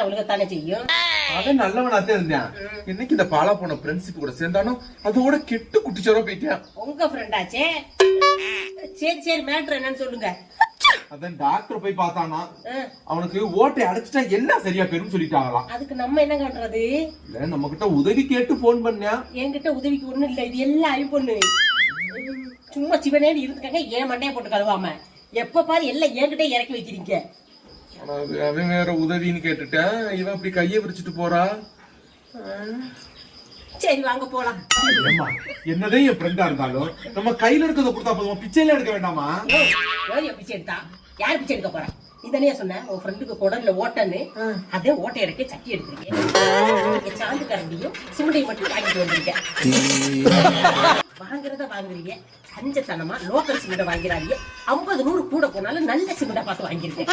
அவளுக்குத்தானே செய்யும். அவன் நல்லவனாத்தே இருந்தேன். இன்னைக்கு இந்த பாலா போன ஃப்ரெண்ட்ஷிப் கூட சேர்ந்தானோ அதோட கெட்டு குட்டிச்சோரோ போயிட்டேன். உங்க ஃப்ரெண்டாச்சே. சரி சரி, மேட்ரு என்னன்னு சொல்லுங்க. அதான் டாக்டர் போய் பார்த்தானா, அவனுக்கு ஓட்டை அடைச்சிட்டா எல்லாம் சரியா போயிரும் சொல்லிட்டாங்களாம். அதுக்கு நம்ம என்ன பண்றது? இல்ல நம்ம கிட்ட உதவி கேட்டு போன் பண்ணா. என்கிட்ட உதவிக்கு ஒண்ணும் இல்ல, இது எல்லாம் ஐ பொண்ணு. சும்மா சிவனேன்னு இருந்துக்காங்க, ஏன் மண்டையை போட்டு கழுவாம எப்ப பாரு எல்லாம் என்கிட்ட இறக்கி வைக்கிறீங்க. அவன் வேற உதவின்னு கேட்டுட்டேன், இவன் அப்படி கையை விரிச்சிட்டு போறா. சரி வாங்க போலாம். என்னதான் என் ஃப்ரெண்டா இருந்தாலும் நம்ம கையில இருக்கிறத கொடுத்தா போதும், பிச்சையில எடுக்க வேண்டாமா? பிச்சை எடுத்தா யாரு பிச்சை எடுக்க போறா? இதனையே சொன்ன உன் ஃப்ரெண்டுக்கு குடல்ல ஓட்டன்னு, அதே ஓட்டை எடுக்க சட்டி எடுக்கிறீங்க. சாந்து கரண்டியும் சிமுடையும் மட்டும் வாங்கிட்டு வந்திருக்கேன். வாங்குறத வாங்குறீங்க, கஞ்சத்தனமா லோக்கல் சிமெண்ட வாங்கிறாங்க. 50 100 கூட போனாலும் நல்ல சிமெண்டா பார்த்து வாங்கியிருக்கேன்.